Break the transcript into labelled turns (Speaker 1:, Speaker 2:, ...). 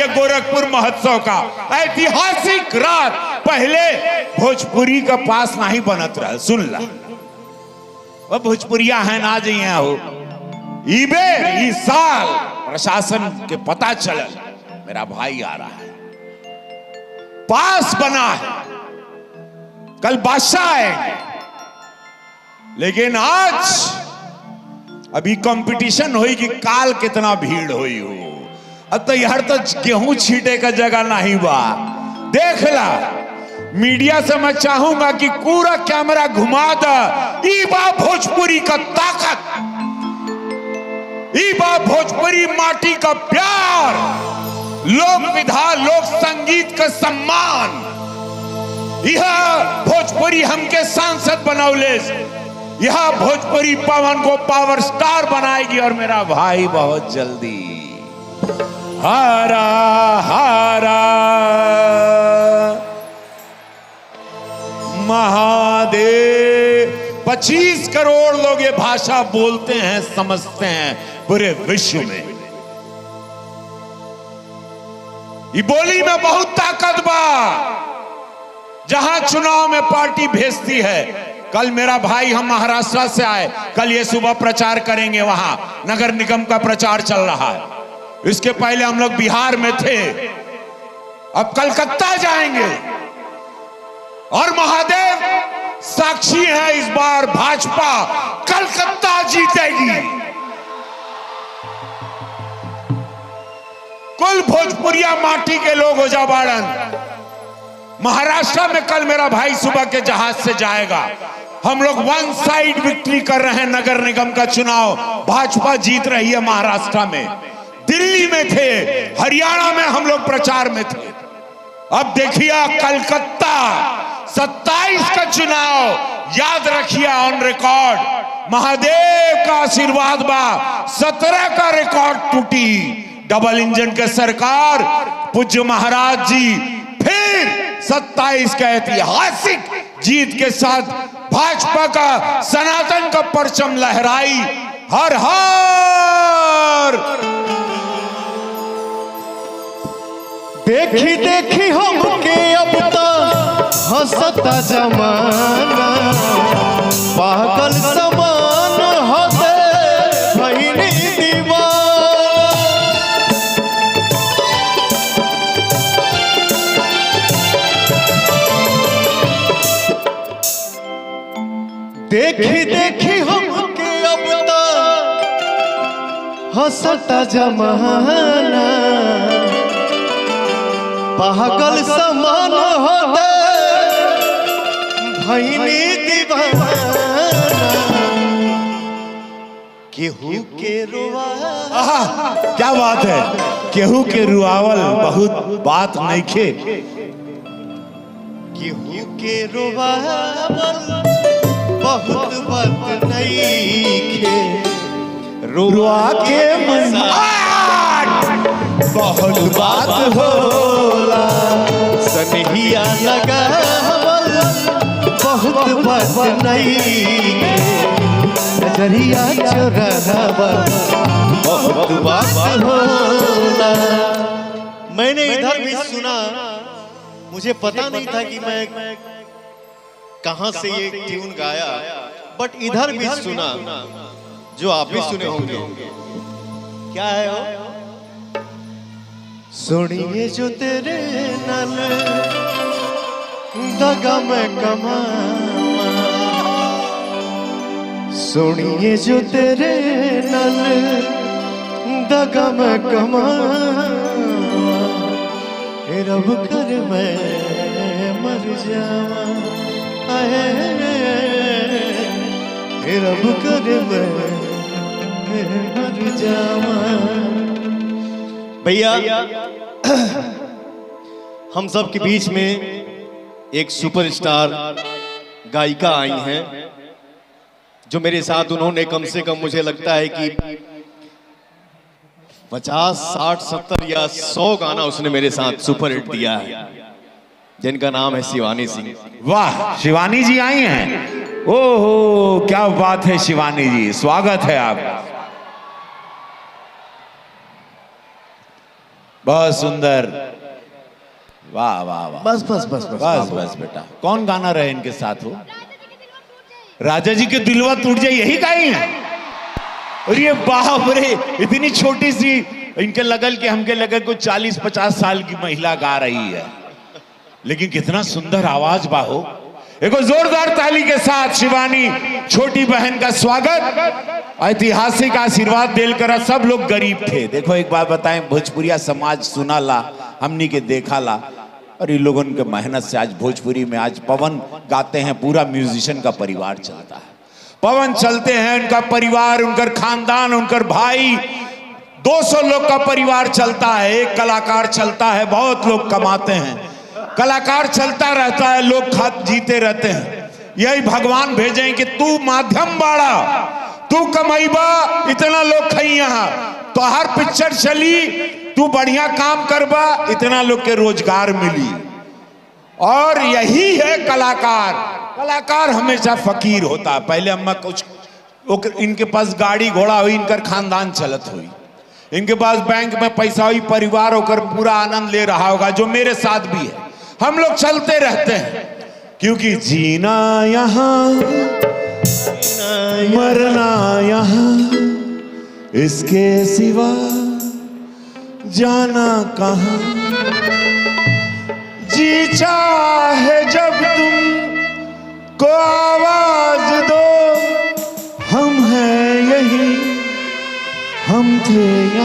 Speaker 1: ये गोरखपुर महोत्सव का ऐतिहासिक रात। पहले भोजपुरी का पास नहीं बनत रहा, सुन ला वो भोजपुरिया है ना जइया हो। ईबे इस साल प्रशासन के पता चला मेरा भाई आ रहा है, पास बना है, कल बादशाह आएंगे। लेकिन आज अभी कंपटीशन हुई कि काल कितना भीड़ हुई हो। अब तो यार तो गेहूं छीटे का जगह नहीं बा। देख ला मीडिया से मैं चाहूंगा कि पूरा कैमरा घुमा दा। ई बा भोजपुरी का ताकत, ई बा भोजपुरी माटी का प्यार, लोक विधा लोक संगीत का सम्मान। यह भोजपुरी हमके सांसद बनौले, यह भोजपुरी पवन को पावर स्टार बनाएगी। और मेरा भाई बहुत जल्दी हारा हारा महादेव। 25 करोड़ लोग ये भाषा बोलते हैं, समझते हैं पूरे विश्व में। ये बोली में बहुत ताकत बा। जहां चुनाव में पार्टी भेजती है, कल मेरा भाई हम महाराष्ट्र से आए, कल ये सुबह प्रचार करेंगे, वहां नगर निगम का प्रचार चल रहा है। इसके पहले हम लोग बिहार में थे, अब कलकत्ता जाएंगे। और महादेव साक्षी है, इस बार भाजपा कलकत्ता जीतेगी। कुल भोजपुरिया माटी के लोग हो जा बाड़न। महाराष्ट्र में कल मेरा भाई सुबह के जहाज से जाएगा। हम लोग वन साइड विक्ट्री कर रहे हैं। नगर निगम का चुनाव भाजपा जीत रही है महाराष्ट्र में। दिल्ली में थे, हरियाणा में हम लोग प्रचार में थे। अब देखिए कलकत्ता 27 का चुनाव याद रखिए, ऑन रिकॉर्ड महादेव का आशीर्वाद बा। 17 का रिकॉर्ड टूटी, डबल इंजन के सरकार पूज्य महाराज जी फिर 27 का ऐतिहासिक जीत के साथ भाजपा का सनातन का परचम लहराई। हर हर
Speaker 2: देखी देखी हमके अब तो हंसता जमाना, पागल समान होते भइनी दीवाना। देखी देखी हमके अब तो हंसता जमाना, पागल समान होते भइनी दीवाना। केहू के रुआवल,
Speaker 1: क्या बात है, केहू के रुआवल बहुत बात नहीं खे।
Speaker 2: केहू के रुआवल बहुत बात नहीं खे। रुआ के बहुत बात होला, सनहिया लगावल बहुत बात नहीं, नजरिया चुरावल बहुत बात होला। मैंने इधर भी सुना, मुझे पता नहीं था कि मैं कहां से ये ट्यून गाया, बट इधर भी सुना जो आप भी सुने होंगे। क्या है वो? सुनिए जो तेरे नल दगा में कमा, सुनिए जो तेरे नल दगा में कमा, रब कर मैं मर जावा, रब कर मैं मर जावा। भैया हम सब के बीच में एक सुपरस्टार गायिका आई हैं, जो मेरे साथ उन्होंने कम से कम मुझे लगता है कि 50, 60, 70 या 100 गाना उसने मेरे साथ सुपर हिट दिया है, जिनका नाम है शिवानी सिंह।
Speaker 1: वाह, शिवानी जी आई हैं। ओहो क्या बात है शिवानी जी, स्वागत है आप। बहुत सुंदर, वाह वाह वाह।
Speaker 2: बस बस बस बस
Speaker 1: बस बस बेटा, कौन गाना रहे इनके साथ हो? राजा जी के दिलवा टूट जाए, यही गाई है? और ये बाप रे, इतनी छोटी सी, इनके लगल के हमके लगल को 40-50 साल की महिला गा रही है, लेकिन कितना सुंदर आवाज बाहो। एक जोरदार ताली के साथ शिवानी छोटी बहन का स्वागत। ऐतिहासिक आशीर्वाद देकर, सब लोग गरीब थे। देखो एक बात बताएं, भोजपुरिया समाज सुना ला, हमनी के देखा ला, और इन लोगों के मेहनत से आज भोजपुरी में आज पवन गाते हैं, पूरा म्यूजिशियन का परिवार चलता है। पवन चलते हैं, उनका परिवार, उनका खानदान, उनका भाई, 200 लोग का परिवार चलता है। एक कलाकार चलता है, बहुत लोग कमाते हैं। कलाकार चलता रहता है, लोग जीते रहते हैं। यही भगवान भेजे कि तू माध्यम बाड़ा, तू कमाईबा, इतना लोग खई यहाँ, तो हर पिक्चर चली, तू बढ़िया काम करबा, इतना लोग के रोजगार मिली। और यही है कलाकार। कलाकार हमेशा फकीर होता है। पहले अम्मा कुछ इनके पास गाड़ी घोड़ा हुई, इनकर खानदान चलत हुई, इनके पास बैंक में पैसा हुई, परिवार होकर पूरा आनंद ले रहा होगा, जो मेरे साथ भी है। हम लोग चलते रहते हैं, क्योंकि जीना यहाँ, मरना यहाँ, इसके सिवा जाना कहाँ। जी चाहे जब तुम को आवाज दो, हम हैं यही, हम थे।